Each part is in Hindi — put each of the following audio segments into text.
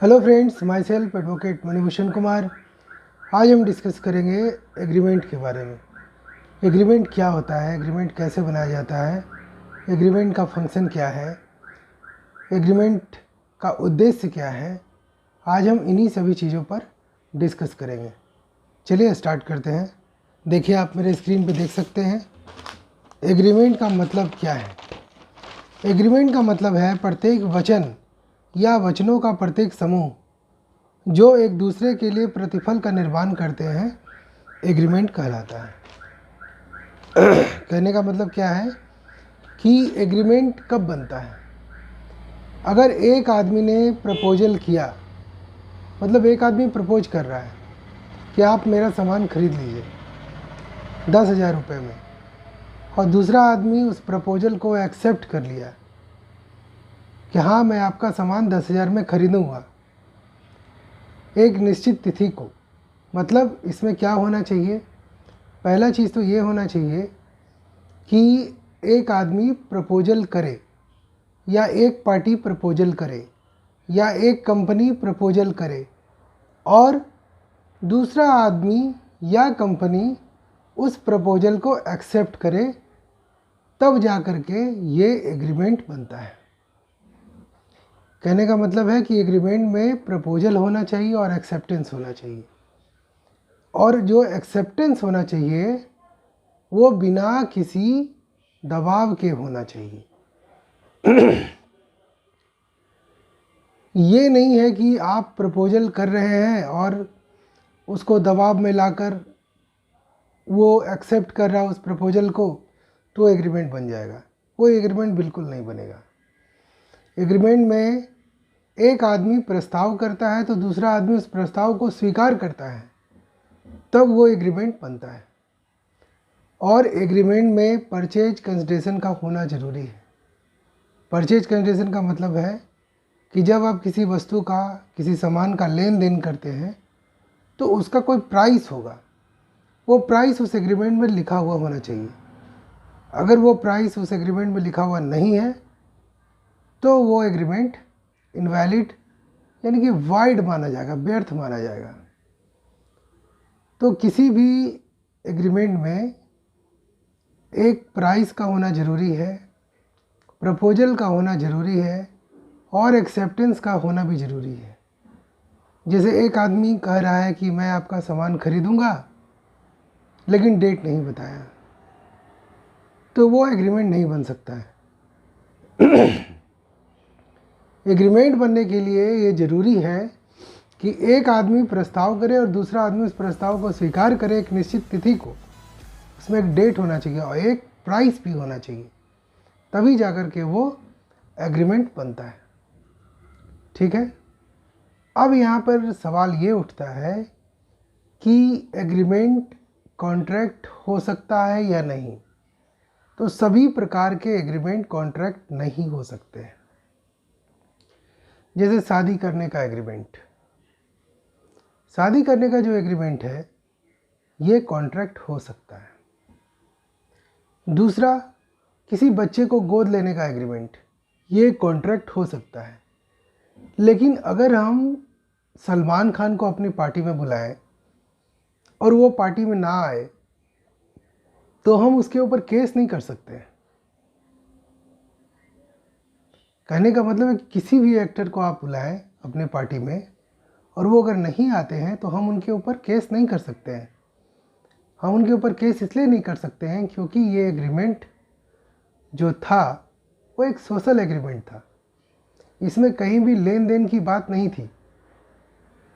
Hello friends, my self advocate Manibhushan Kumar. आज हम डिस्कस करेंगे एग्रीमेंट के बारे में। एग्रीमेंट क्या होता है, एग्रीमेंट कैसे बनाया जाता है, एग्रीमेंट का फंक्शन क्या है, एग्रीमेंट का उद्देश्य क्या है। आज हम इन्हीं सभी चीज़ों पर डिस्कस करेंगे। चलिए स्टार्ट करते हैं। देखिए, आप मेरे स्क्रीन पे देख सकते हैं एग्रीमेंट का मतलब क्या है। एग्रीमेंट का मतलब है प्रत्येक वचन या वचनों का प्रत्येक समूह जो एक दूसरे के लिए प्रतिफल का निर्माण करते हैं, एग्रीमेंट कहलाता है। कहने का मतलब क्या है कि एग्रीमेंट कब बनता है। अगर एक आदमी ने प्रपोजल किया, मतलब एक आदमी प्रपोज कर रहा है कि आप मेरा सामान खरीद लीजिए 10,000 रुपये में, और दूसरा आदमी उस प्रपोजल को एक्सेप्ट कर लिया कि हाँ, मैं आपका सामान 10,000 में खरीदूँगा एक निश्चित तिथि को। मतलब इसमें क्या होना चाहिए, पहला चीज़ तो ये होना चाहिए कि एक आदमी प्रपोजल करे या एक पार्टी प्रपोजल करे या एक कंपनी प्रपोजल करे और दूसरा आदमी या कंपनी उस प्रपोजल को एक्सेप्ट करे, तब जा कर के ये एग्रीमेंट बनता है। कहने का मतलब है कि एग्रीमेंट में प्रपोजल होना चाहिए और एक्सेप्टेंस होना चाहिए, और जो एक्सेप्टेंस होना चाहिए वो बिना किसी दबाव के होना चाहिए। ये नहीं है कि आप प्रपोजल कर रहे हैं और उसको दबाव में लाकर वो एक्सेप्ट कर रहा है उस प्रपोजल को, तो एग्रीमेंट बन जाएगा। वो एग्रीमेंट बिल्कुल नहीं बनेगा। एग्रीमेंट में एक आदमी प्रस्ताव करता है तो दूसरा आदमी उस प्रस्ताव को स्वीकार करता है, तब वो एग्रीमेंट बनता है। और एग्रीमेंट में परचेज कंसिडरेशन का होना ज़रूरी है। परचेज कंसिडरेशन का मतलब है कि जब आप किसी वस्तु का, किसी सामान का लेन देन करते हैं तो उसका कोई प्राइस होगा। वो प्राइस उस एग्रीमेंट में लिखा हुआ होना चाहिए। अगर वो प्राइस उस एग्रीमेंट में लिखा हुआ नहीं है तो वो एग्रीमेंट इनवैलिड यानी कि वाइड माना जाएगा, व्यर्थ माना जाएगा। तो किसी भी एग्रीमेंट में एक प्राइस का होना ज़रूरी है, प्रपोजल का होना ज़रूरी है और एक्सेप्टेंस का होना भी ज़रूरी है। जैसे एक आदमी कह रहा है कि मैं आपका सामान खरीदूंगा लेकिन डेट नहीं बताया, तो वो एग्रीमेंट नहीं बन सकता है। एग्रीमेंट बनने के लिए ये ज़रूरी है कि एक आदमी प्रस्ताव करे और दूसरा आदमी उस प्रस्ताव को स्वीकार करे एक निश्चित तिथि को। उसमें एक डेट होना चाहिए और एक प्राइस भी होना चाहिए, तभी जाकर के वो एग्रीमेंट बनता है। ठीक है। अब यहाँ पर सवाल ये उठता है कि एग्रीमेंट कॉन्ट्रैक्ट हो सकता है या नहीं। तो सभी प्रकार के एग्रीमेंट कॉन्ट्रैक्ट नहीं हो सकते हैं। जैसे शादी करने का एग्रीमेंट, शादी करने का जो एग्रीमेंट है ये कॉन्ट्रैक्ट हो सकता है। दूसरा, किसी बच्चे को गोद लेने का एग्रीमेंट, ये कॉन्ट्रैक्ट हो सकता है। लेकिन अगर हम सलमान खान को अपनी पार्टी में बुलाएं और वो पार्टी में ना आए तो हम उसके ऊपर केस नहीं कर सकते। कहने का मतलब है कि किसी भी एक्टर को आप बुलाएं अपने पार्टी में और वो अगर नहीं आते हैं तो हम उनके ऊपर केस नहीं कर सकते हैं। हम उनके ऊपर केस इसलिए नहीं कर सकते हैं क्योंकि ये एग्रीमेंट जो था वो एक सोशल एग्रीमेंट था। इसमें कहीं भी लेन देन की बात नहीं थी,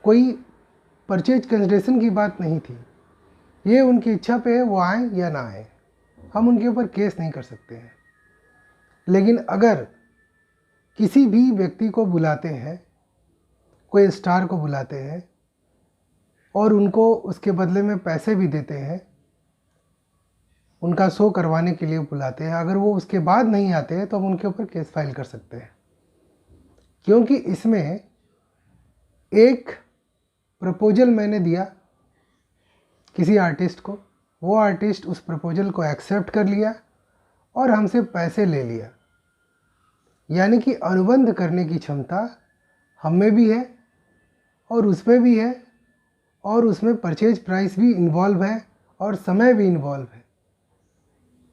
कोई परचेज कंसिडरेशन की बात नहीं थी। ये उनकी इच्छा पे है, वो आए या ना आए, हम उनके ऊपर केस नहीं कर सकते हैं। लेकिन अगर किसी भी व्यक्ति को बुलाते हैं, कोई स्टार को बुलाते हैं और उनको उसके बदले में पैसे भी देते हैं, उनका शो करवाने के लिए बुलाते हैं, अगर वो उसके बाद नहीं आते हैं तो हम उनके ऊपर केस फाइल कर सकते हैं। क्योंकि इसमें एक प्रपोजल मैंने दिया किसी आर्टिस्ट को, वो आर्टिस्ट उस प्रपोजल को एक्सेप्ट कर लिया और हमसे पैसे ले लिया, यानी कि अनुबंध करने की क्षमता हम में भी है और उसमें भी है, और उसमें परचेज प्राइस भी इन्वॉल्व है और समय भी इन्वॉल्व है।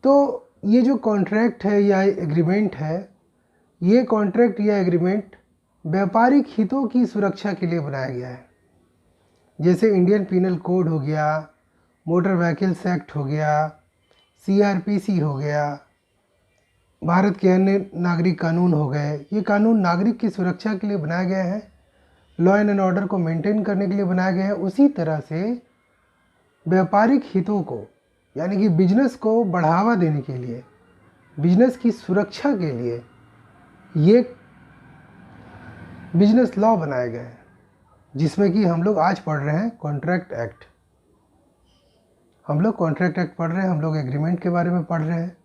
तो ये जो कॉन्ट्रैक्ट है या एग्रीमेंट है, ये कॉन्ट्रैक्ट या एग्रीमेंट व्यापारिक हितों की सुरक्षा के लिए बनाया गया है। जैसे इंडियन पीनल कोड हो गया, मोटर व्हीकल्स एक्ट हो गया, CRPC हो गया, भारत के अन्य नागरिक कानून हो गए। ये कानून नागरिक की सुरक्षा के लिए बनाया गया है, लॉ एंड ऑर्डर को मेंटेन करने के लिए बनाया गया है। उसी तरह से व्यापारिक हितों को, यानी कि बिजनेस को बढ़ावा देने के लिए, बिजनेस की सुरक्षा के लिए ये बिजनेस लॉ बनाए गए हैं, जिसमें कि हम लोग आज पढ़ रहे हैं कॉन्ट्रैक्ट एक्ट। हम लोग कॉन्ट्रैक्ट एक्ट पढ़ रहे हैं, हम लोग एग्रीमेंट के बारे में पढ़ रहे हैं।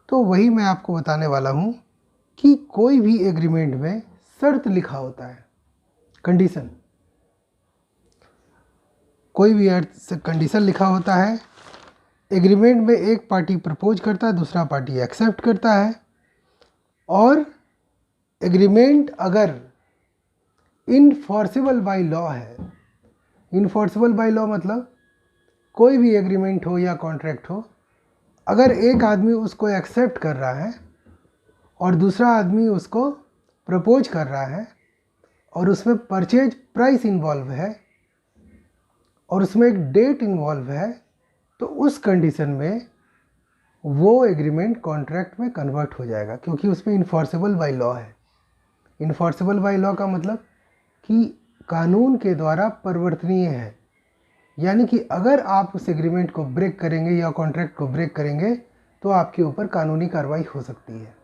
तो वही मैं आपको बताने वाला हूँ कि कोई भी एग्रीमेंट में शर्त लिखा होता है, कंडीशन। कोई भी कंडीशन लिखा होता है। एग्रीमेंट में एक पार्टी प्रपोज करता है, दूसरा पार्टी एक्सेप्ट करता है। और एग्रीमेंट अगर इनफोर्सेबल बाय लॉ है, इनफोर्सेबल बाय लॉ मतलब कोई भी एग्रीमेंट हो या कॉन्ट्रैक्ट हो, अगर एक आदमी उसको एक्सेप्ट कर रहा है और दूसरा आदमी उसको प्रपोज कर रहा है और उसमें परचेज प्राइस इन्वॉल्व है और उसमें एक डेट इन्वॉल्व है, तो उस कंडीशन में वो एग्रीमेंट कॉन्ट्रैक्ट में कन्वर्ट हो जाएगा, क्योंकि उसमें इन्फोर्सेबल बाय लॉ है। इन्फोर्सेबल बाय लॉ का मतलब कि कानून के द्वारा परिवर्तनीय है, यानी कि अगर आप उस एग्रीमेंट को ब्रेक करेंगे या कॉन्ट्रैक्ट को ब्रेक करेंगे तो आपके ऊपर कानूनी कार्रवाई हो सकती है।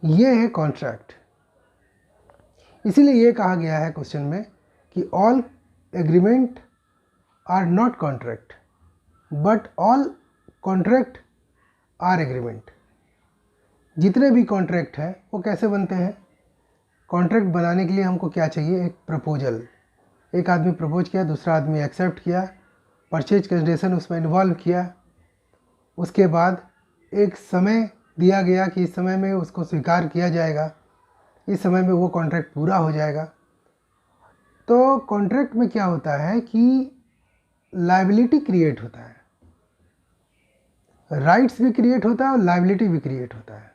ये है कॉन्ट्रैक्ट। इसीलिए ये कहा गया है क्वेश्चन में कि all agreement are not contract but all contract are agreement. जितने भी कॉन्ट्रैक्ट हैं वो कैसे बनते हैं? कॉन्ट्रैक्ट बनाने के लिए हमको क्या चाहिए? एक प्रपोजल। एक आदमी प्रपोज किया, दूसरा आदमी एक्सेप्ट किया, परचेज कंडीशन उसमें इन्वॉल्व किया। उसके बाद एक समय दिया गया कि इस समय में उसको स्वीकार किया जाएगा, इस समय में वो कॉन्ट्रैक्ट पूरा हो जाएगा। तो कॉन्ट्रैक्ट में क्या होता है कि लायबिलिटी क्रिएट होता है, राइट्स भी क्रिएट होता है और लायबिलिटी भी क्रिएट होता है।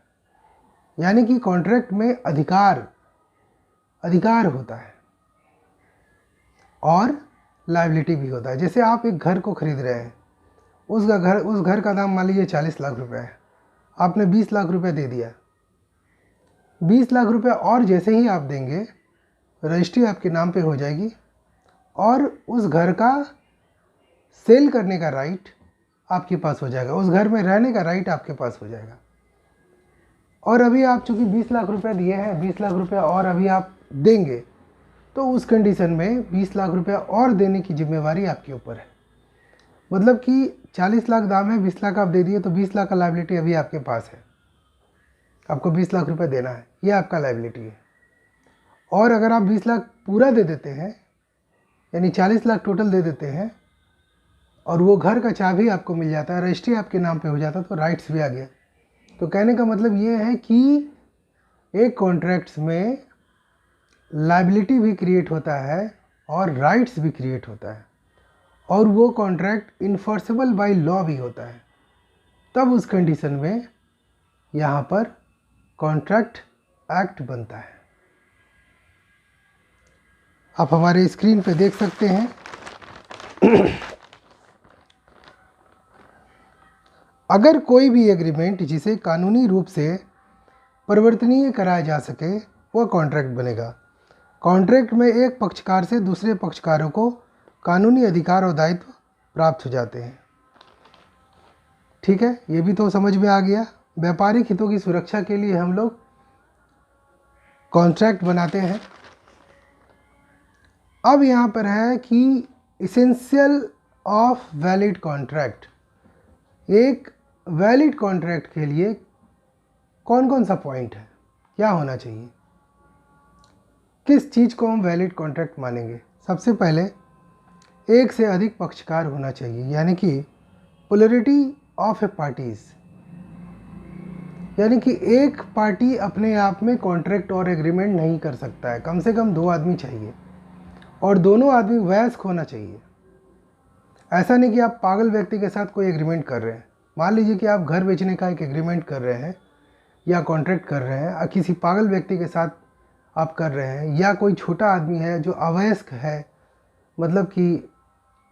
यानी कि कॉन्ट्रैक्ट में अधिकार होता है और लायबिलिटी भी होता है। जैसे आप एक घर को खरीद रहे हैं, उस घर का दाम मान लीजिए 40 लाख रुपए है, आपने 20 लाख रुपए दे दिया। 20 लाख रुपए और जैसे ही आप देंगे, रजिस्ट्री आपके नाम पे हो जाएगी और उस घर का सेल करने का राइट आपके पास हो जाएगा, उस घर में रहने का राइट आपके पास हो जाएगा। और अभी आप चूँकि 20 लाख रुपए दिए हैं, 20 लाख रुपए और अभी आप देंगे, तो उस कंडीशन में 20 लाख रुपया और देने की जिम्मेवारी आपके ऊपर है। मतलब कि 40 लाख दाम है, 20 लाख आप दे दिए, तो 20 लाख का लायबिलिटी अभी आपके पास है, आपको 20 लाख रुपए देना है, ये आपका लायबिलिटी है। और अगर आप 20 लाख पूरा दे देते हैं, यानी 40 लाख टोटल दे देते हैं, और वो घर का चाबी आपको मिल जाता है, रजिस्ट्री आपके नाम पे हो जाता है, तो राइट्स भी आ गया। तो कहने का मतलब ये है कि एक कॉन्ट्रैक्ट्स में लायबिलिटी भी क्रिएट होता है और राइट्स भी क्रिएट होता है, और वो कॉन्ट्रैक्ट इन्फोर्सेबल बाय लॉ भी होता है। तब उस कंडीशन में यहाँ पर कॉन्ट्रैक्ट एक्ट बनता है। आप हमारे स्क्रीन पे देख सकते हैं अगर कोई भी एग्रीमेंट जिसे कानूनी रूप से परिवर्तनीय कराया जा सके, वह कॉन्ट्रैक्ट बनेगा। कॉन्ट्रैक्ट में एक पक्षकार से दूसरे पक्षकारों को कानूनी अधिकार और दायित्व प्राप्त हो जाते हैं। ठीक है, ये भी तो समझ में आ गया। व्यापारिक हितों की सुरक्षा के लिए हम लोग कॉन्ट्रैक्ट बनाते हैं। अब यहाँ पर है कि इसेंशियल ऑफ वैलिड कॉन्ट्रैक्ट। एक वैलिड कॉन्ट्रैक्ट के लिए कौन कौन सा पॉइंट है, क्या होना चाहिए, किस चीज़ को हम वैलिड कॉन्ट्रैक्ट मानेंगे? सबसे पहले एक से अधिक पक्षकार होना चाहिए, यानी कि पोलरिटी ऑफ ए पार्टीज, यानी कि एक पार्टी अपने आप में कॉन्ट्रैक्ट और एग्रीमेंट नहीं कर सकता है, कम से कम 2 आदमी चाहिए। और दोनों आदमी वयस्क होना चाहिए। ऐसा नहीं कि आप पागल व्यक्ति के साथ कोई एग्रीमेंट कर रहे हैं। मान लीजिए कि आप घर बेचने का एक एग्रीमेंट कर रहे हैं या कॉन्ट्रैक्ट कर रहे हैं, किसी पागल व्यक्ति के साथ आप कर रहे हैं, या कोई छोटा आदमी है जो अवयस्क है, मतलब कि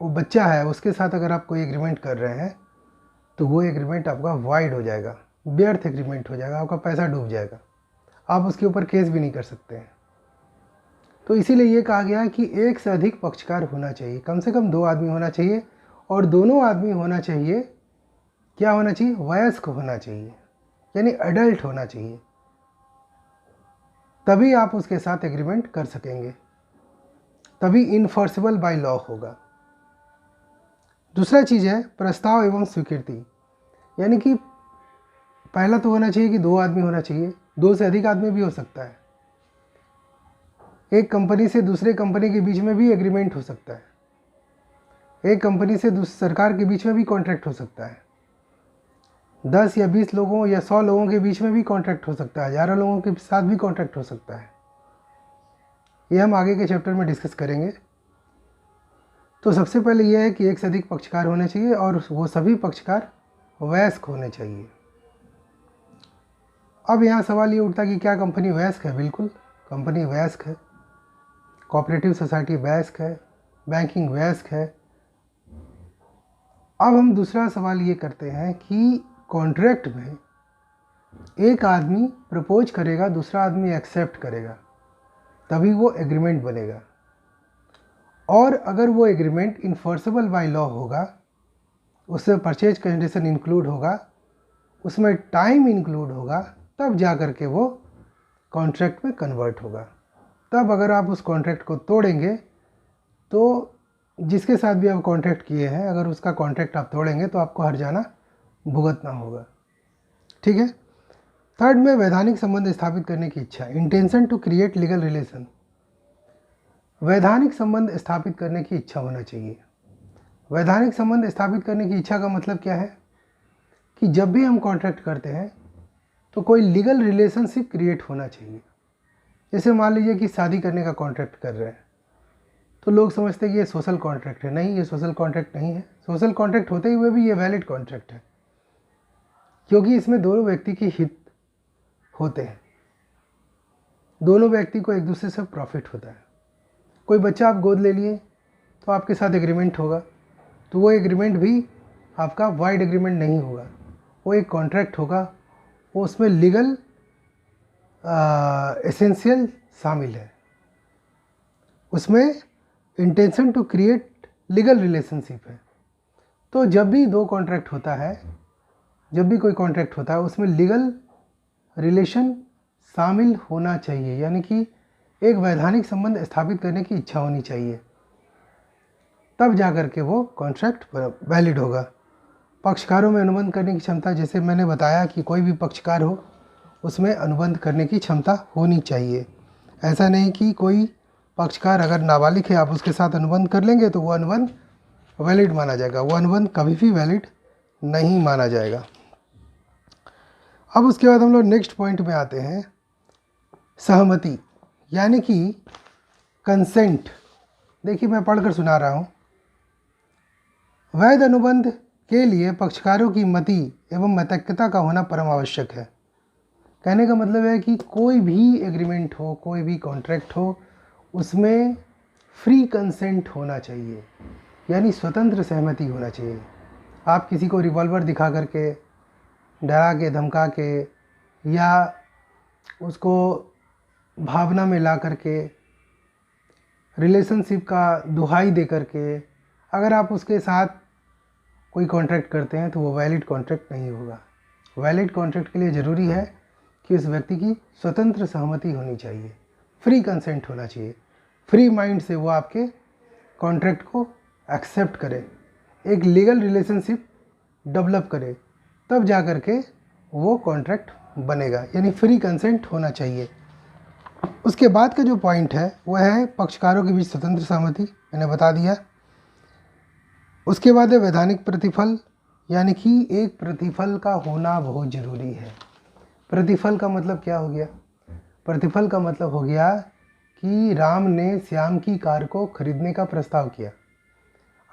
वो बच्चा है, उसके साथ अगर आप कोई एग्रीमेंट कर रहे हैं तो वो एग्रीमेंट आपका वाइड हो जाएगा, व्यर्थ एग्रीमेंट हो जाएगा, आपका पैसा डूब जाएगा, आप उसके ऊपर केस भी नहीं कर सकते हैं। तो इसीलिए ये कहा गया है कि एक से अधिक पक्षकार होना चाहिए, कम से कम 2 आदमी होना चाहिए, और दोनों आदमी होना चाहिए, क्या होना चाहिए, वयस्क होना चाहिए, यानी एडल्ट होना चाहिए, तभी आप उसके साथ एग्रीमेंट कर सकेंगे, तभी इन्फोर्सेबल बाय लॉ होगा। दूसरा चीज़ है प्रस्ताव एवं स्वीकृति, यानी कि पहला तो होना चाहिए कि 2 आदमी होना चाहिए, 2 से अधिक आदमी भी हो सकता है, एक कंपनी से दूसरे कंपनी के बीच में भी एग्रीमेंट हो सकता है, एक कंपनी से सरकार के बीच में भी कॉन्ट्रैक्ट हो सकता है, 10 या 20 लोगों या 100 लोगों के बीच में भी कॉन्ट्रैक्ट हो सकता है, 11 लोगों के साथ भी कॉन्ट्रैक्ट हो सकता है। ये हम आगे के चैप्टर में डिस्कस करेंगे। तो सबसे पहले यह है कि एक से अधिक पक्षकार होने चाहिए और वो सभी पक्षकार वयस्क होने चाहिए। अब यहाँ सवाल ये उठता कि क्या कंपनी वयस्क है? बिल्कुल, कंपनी वयस्क है, कोऑपरेटिव सोसाइटी वयस्क है, बैंकिंग वयस्क है। अब हम दूसरा सवाल ये करते हैं कि कॉन्ट्रैक्ट में एक आदमी प्रपोज करेगा, दूसरा आदमी एक्सेप्ट करेगा, तभी वो एग्रीमेंट बनेगा। और अगर वो एग्रीमेंट इन्फोर्सेबल बाय लॉ होगा, उसमें परचेज कंडीशन इंक्लूड होगा, उसमें टाइम इंक्लूड होगा, तब जा कर के वो कॉन्ट्रैक्ट में कन्वर्ट होगा। तब अगर आप उस कॉन्ट्रैक्ट को तोड़ेंगे तो जिसके साथ भी आप कॉन्ट्रैक्ट किए हैं, अगर उसका कॉन्ट्रैक्ट आप तोड़ेंगे तो आपको हर्जाना भुगतना होगा। ठीक है। थर्ड में वैधानिक संबंध स्थापित करने की इच्छा, intention to create legal relation. वैधानिक संबंध स्थापित करने की इच्छा होना चाहिए। वैधानिक संबंध स्थापित करने की इच्छा का मतलब क्या है कि जब भी हम कॉन्ट्रैक्ट करते हैं तो कोई लीगल रिलेशनशिप क्रिएट होना चाहिए। जैसे मान लीजिए कि शादी करने का कॉन्ट्रैक्ट कर रहे हैं तो लोग समझते हैं कि ये सोशल कॉन्ट्रैक्ट है। नहीं, ये सोशल कॉन्ट्रैक्ट नहीं है। सोशल कॉन्ट्रैक्ट होते हुए भी ये वैलिड कॉन्ट्रैक्ट है, क्योंकि इसमें दोनों व्यक्ति के हित होते हैं, दोनों व्यक्ति को एक दूसरे से प्रॉफिट होता है। कोई बच्चा आप गोद ले लिए तो आपके साथ एग्रीमेंट होगा, तो वो एग्रीमेंट भी आपका वाइड एग्रीमेंट नहीं होगा, वो एक कॉन्ट्रैक्ट होगा, वो उसमें लीगल एसेंशियल शामिल है, उसमें intention to create legal relationship है। तो जब भी 2 कॉन्ट्रैक्ट होता है, जब भी कोई कॉन्ट्रैक्ट होता है उसमें लीगल रिलेशन शामिल होना चाहिए, यानी कि एक वैधानिक संबंध स्थापित करने की इच्छा होनी चाहिए, तब जाकर के वो कॉन्ट्रैक्ट वैलिड होगा। पक्षकारों में अनुबंध करने की क्षमता, जैसे मैंने बताया कि कोई भी पक्षकार हो उसमें अनुबंध करने की क्षमता होनी चाहिए। ऐसा नहीं कि कोई पक्षकार अगर नाबालिग है आप उसके साथ अनुबंध कर लेंगे तो वो अनुबंध वैलिड माना जाएगा, वो अनुबंध कभी भी वैलिड नहीं माना जाएगा। अब उसके बाद हम लोग नेक्स्ट पॉइंट में आते हैं, सहमति, यानी कि कंसेंट। देखिए मैं पढ़कर सुना रहा हूँ। वैध अनुबंध के लिए पक्षकारों की मति एवं मतैक्यता का होना परम आवश्यक है। कहने का मतलब है कि कोई भी एग्रीमेंट हो, कोई भी कॉन्ट्रैक्ट हो, उसमें फ्री कंसेंट होना चाहिए, यानी स्वतंत्र सहमति होना चाहिए। आप किसी को रिवॉल्वर दिखा करके, डरा के, धमका के, या उसको भावना में ला करके, रिलेशनशिप का दुहाई दे करके अगर आप उसके साथ कोई कॉन्ट्रैक्ट करते हैं तो वो वैलिड कॉन्ट्रैक्ट नहीं होगा। वैलिड कॉन्ट्रैक्ट के लिए ज़रूरी है कि उस व्यक्ति की स्वतंत्र सहमति होनी चाहिए, फ्री कंसेंट होना चाहिए, फ्री माइंड से वो आपके कॉन्ट्रैक्ट को एक्सेप्ट करे, एक लीगल रिलेशनशिप डेवलप करे, तब जा कर के वो कॉन्ट्रैक्ट बनेगा, यानी फ्री कंसेंट होना चाहिए। उसके बाद का जो पॉइंट है वह है पक्षकारों के बीच स्वतंत्र सहमति, मैंने बता दिया। उसके बाद है वैधानिक प्रतिफल, यानी कि एक प्रतिफल का होना बहुत ज़रूरी है। प्रतिफल का मतलब क्या हो गया? प्रतिफल का मतलब हो गया कि राम ने श्याम की कार को खरीदने का प्रस्ताव किया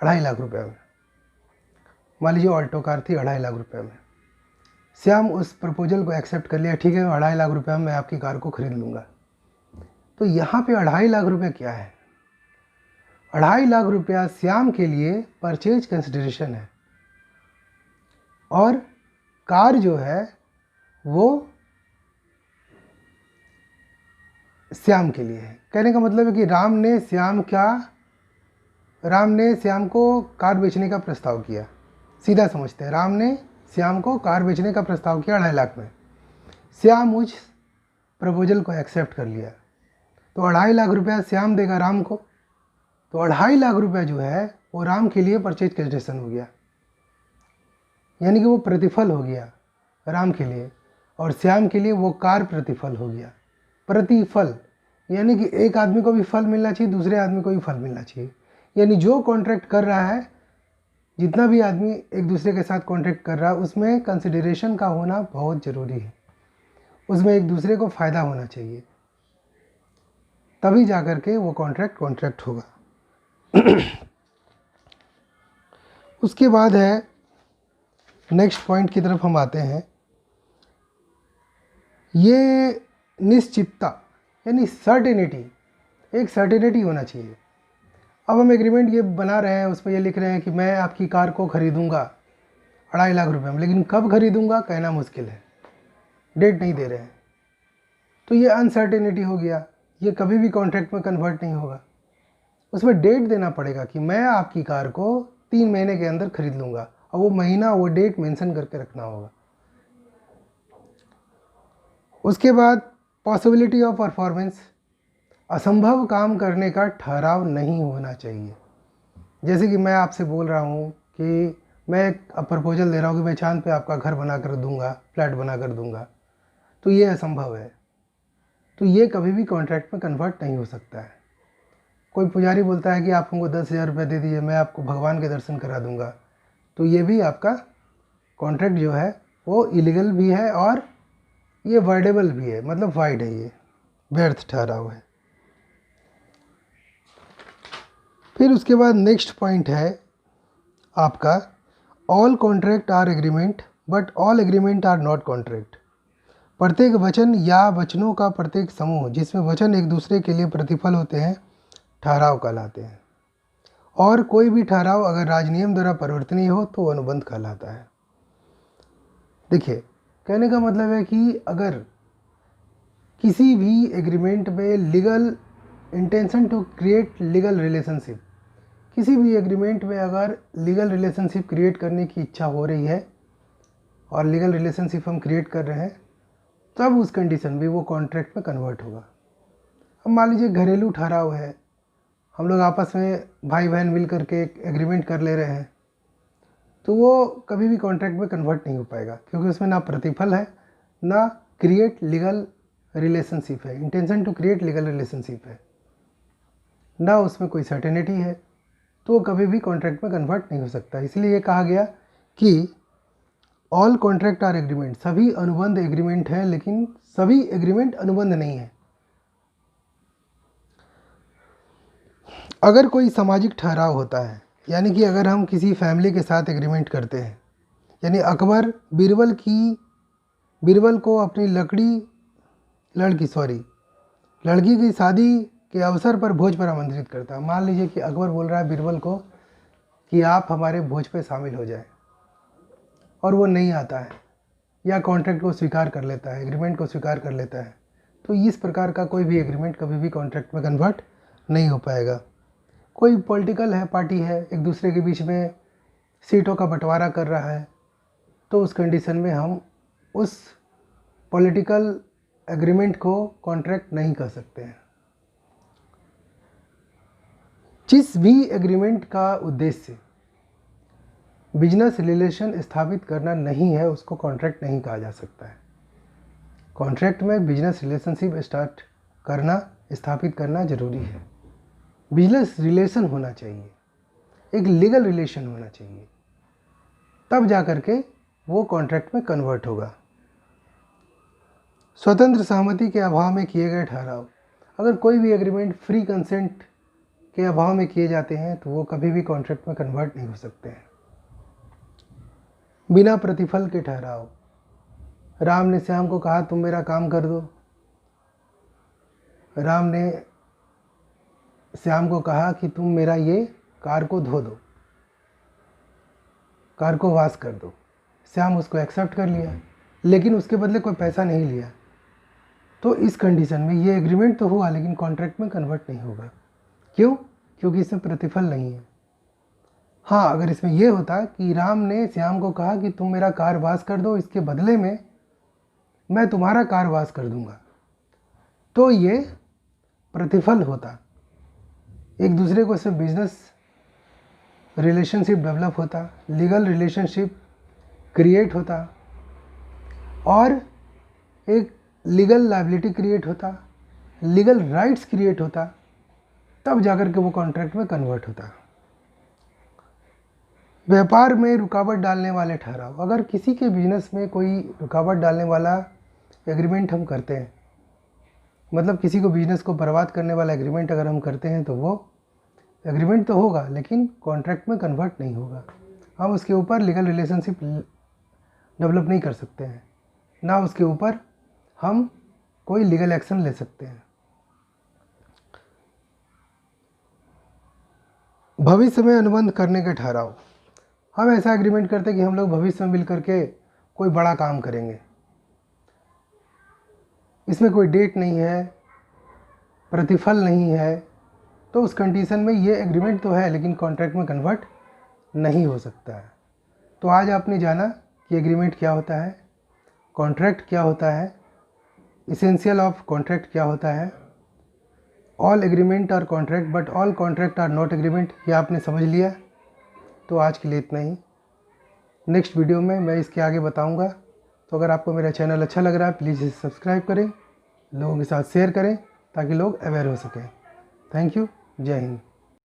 2.5 लाख रुपए में। मान लीजिए ऑल्टो कार थी 2.5 लाख रुपए में। श्याम उस प्रपोजल को एक्सेप्ट कर लिया, ठीक है 2.5 लाख रुपए में मैं आपकी कार को खरीद लूँगा। तो यहाँ पे 2.5 लाख रुपए क्या है? 2.5 लाख रुपया श्याम के लिए परचेज कंसिडरेशन है और कार जो है वो श्याम के लिए है। कहने का मतलब है कि राम ने श्याम को कार बेचने का प्रस्ताव किया। सीधा समझते हैं, राम ने श्याम को कार बेचने का प्रस्ताव किया 2.5 लाख में। श्याम उस प्रपोजल को एक्सेप्ट कर लिया तो 2.5 लाख रुपया श्याम देगा राम को। तो 2.5 लाख रुपया जो है वो राम के लिए परचेज कंसिडरेशन हो गया, यानी कि वो प्रतिफल हो गया राम के लिए, और श्याम के लिए वो कार प्रतिफल हो गया। प्रतिफल यानी कि एक आदमी को भी फल मिलना चाहिए, दूसरे आदमी को भी फल मिलना चाहिए। यानी जो कॉन्ट्रैक्ट कर रहा है, जितना भी आदमी एक दूसरे के साथ कॉन्ट्रैक्ट कर रहा है, उसमें कंसिडरेशन का होना बहुत ज़रूरी है। उसमें एक दूसरे को फ़ायदा होना चाहिए, तभी जा कर के वो कॉन्ट्रैक्ट होगा। उसके बाद है नेक्स्ट पॉइंट की तरफ हम आते हैं। ये निश्चितता यानी सर्टेनिटी, एक सर्टेनिटी होना चाहिए। अब हम एग्रीमेंट ये बना रहे हैं, उसमें ये लिख रहे हैं कि मैं आपकी कार को ख़रीदूँगा 2.5 लाख रुपए में, लेकिन कब ख़रीदूँगा कहना मुश्किल है, डेट नहीं दे रहे हैं। तो ये अनसर्टेनिटी हो गया, ये कभी भी कॉन्ट्रैक्ट में कन्वर्ट नहीं होगा। उसमें डेट देना पड़ेगा कि मैं आपकी कार को 3 महीने के अंदर खरीद लूँगा, और वो महीना वो डेट मेंशन करके रखना होगा। उसके बाद पॉसिबिलिटी ऑफ परफॉर्मेंस, असंभव काम करने का ठहराव नहीं होना चाहिए। जैसे कि मैं आपसे बोल रहा हूँ कि मैं एक प्रपोजल दे रहा हूँ कि मैं चांद पे आपका घर बना कर दूँगा, फ्लैट बना कर दूँगा, तो ये असंभव है, तो ये कभी भी कॉन्ट्रैक्ट में कन्वर्ट नहीं हो सकता है। कोई पुजारी बोलता है कि आप हमको 10,000 रुपये दे दीजिए, मैं आपको भगवान के दर्शन करा दूँगा, तो ये भी आपका कॉन्ट्रैक्ट जो है वो इलीगल भी है और ये वाइडेबल भी है, मतलब वाइड है, ये व्यर्थ ठहराव है। फिर उसके बाद नेक्स्ट पॉइंट है आपका all contract are agreement but all agreement are not contract. प्रत्येक वचन या वचनों का प्रत्येक समूह जिसमें वचन एक दूसरे के लिए प्रतिफल होते हैं ठहराव कहलाते हैं, और कोई भी ठहराव अगर राजनियम द्वारा परिवर्तनीय हो तो अनुबंध कहलाता है। देखिए, कहने का मतलब है कि अगर किसी भी एग्रीमेंट में legal intention to create legal relationship, किसी भी एग्रीमेंट में अगर लीगल रिलेशनशिप क्रिएट करने की इच्छा हो रही है और लीगल रिलेशनशिप हम क्रिएट कर रहे हैं, तब उस कंडीशन में वो कॉन्ट्रैक्ट में कन्वर्ट होगा। अब मान लीजिए घरेलू ठहराव है, हम लोग आपस में भाई बहन मिल करके एक एग्रीमेंट कर ले रहे हैं, तो वो कभी भी कॉन्ट्रैक्ट में कन्वर्ट नहीं हो पाएगा, क्योंकि उसमें ना प्रतिफल है, ना क्रिएट लीगल रिलेशनशिप है, intention to create legal relationship है, ना उसमें कोई सर्टेनिटी है, तो वो कभी भी कॉन्ट्रैक्ट में कन्वर्ट नहीं हो सकता। इसलिए ये कहा गया कि ऑल कॉन्ट्रैक्ट आर एग्रीमेंट, सभी अनुबंध एग्रीमेंट है, लेकिन सभी एग्रीमेंट अनुबंध नहीं है। अगर कोई सामाजिक ठहराव होता है, यानी कि अगर हम किसी फैमिली के साथ एग्रीमेंट करते हैं, यानी अकबर बीरबल को अपनी लड़की की शादी के अवसर पर भोज पर आमंत्रित करता है। मान लीजिए कि अकबर बोल रहा है बीरबल को कि आप हमारे भोज पे शामिल हो जाए, और वो नहीं आता है या कॉन्ट्रैक्ट को स्वीकार कर लेता है, एग्रीमेंट को स्वीकार कर लेता है, तो इस प्रकार का कोई भी एग्रीमेंट कभी भी कॉन्ट्रैक्ट में कन्वर्ट नहीं हो पाएगा। कोई पॉलिटिकल है, पार्टी है, एक दूसरे के बीच में सीटों का बंटवारा कर रहा है, तो उस कंडीशन में हम उस पॉलिटिकल एग्रीमेंट को कॉन्ट्रैक्ट नहीं कर सकते हैं। जिस भी एग्रीमेंट का उद्देश्य बिजनेस रिलेशन स्थापित करना नहीं है, उसको कॉन्ट्रैक्ट नहीं कहा जा सकता है। कॉन्ट्रैक्ट में बिजनेस रिलेशनशिप स्थापित करना जरूरी है। बिजनेस रिलेशन होना चाहिए, एक लीगल रिलेशन होना चाहिए, तब जा कर के वो कॉन्ट्रैक्ट में कन्वर्ट होगा। स्वतंत्र सहमति के अभाव में किए गए ठहराव, अगर कोई भी एग्रीमेंट फ्री कंसेंट के अभाव में किए जाते हैं तो वो कभी भी कॉन्ट्रैक्ट में कन्वर्ट नहीं हो सकते हैं। बिना प्रतिफल के ठहराव। राम ने श्याम को कहा तुम मेरा काम कर दो। राम ने श्याम को कहा कि तुम मेरा ये कार को धो दो, कार को वॉश कर दो। श्याम उसको एक्सेप्ट कर लिया, लेकिन उसके बदले कोई पैसा नहीं लिया। तो इस कंडीशन में ये एग्रीमेंट तो हुआ लेकिन कॉन्ट्रैक्ट में कन्वर्ट नहीं होगा। क्यों? क्योंकि इसमें प्रतिफल नहीं है। हाँ, अगर इसमें यह होता कि राम ने श्याम को कहा कि तुम मेरा कार वॉश कर दो, इसके बदले में मैं तुम्हारा कार वॉश कर दूंगा, तो ये प्रतिफल होता। एक दूसरे को इससे बिजनेस रिलेशनशिप डेवलप होता, लीगल रिलेशनशिप क्रिएट होता और एक लीगल लायबिलिटी क्रिएट होता, लीगल राइट्स क्रिएट होता, तब जाकर के वो कॉन्ट्रैक्ट में कन्वर्ट होता। व्यापार में रुकावट डालने वाले ठहराव। अगर किसी के बिजनेस में कोई रुकावट डालने वाला एग्रीमेंट हम करते हैं, मतलब किसी को बिजनेस को बर्बाद करने वाला एग्रीमेंट अगर हम करते हैं, तो वो एग्रीमेंट तो होगा लेकिन कॉन्ट्रैक्ट में कन्वर्ट नहीं होगा। हम उसके ऊपर लीगल रिलेशनशिप डेवलप नहीं कर सकते हैं, ना उसके ऊपर हम कोई लीगल एक्शन ले सकते हैं। भविष्य में अनुबंध करने के ठहराव। हम ऐसा एग्रीमेंट करते हैं कि हम लोग भविष्य में मिल करके कोई बड़ा काम करेंगे। इसमें कोई डेट नहीं है, प्रतिफल नहीं है, तो उस कंडीशन में ये एग्रीमेंट तो है लेकिन कॉन्ट्रैक्ट में कन्वर्ट नहीं हो सकता है। तो आज आपने जाना कि एग्रीमेंट क्या होता है, कॉन्ट्रैक्ट क्या होता है, इसेंशियल ऑफ कॉन्ट्रैक्ट क्या होता है, all agreement are contract but all contract are not agreement, ये आपने समझ लिया। तो आज के लिए इतना ही। नेक्स्ट वीडियो में मैं इसके आगे बताऊंगा। तो अगर आपको मेरा चैनल अच्छा लग रहा है प्लीज़ इसे सब्सक्राइब करें, लोगों के साथ शेयर करें ताकि लोग अवेयर हो सकें। Thank you. जय हिंद।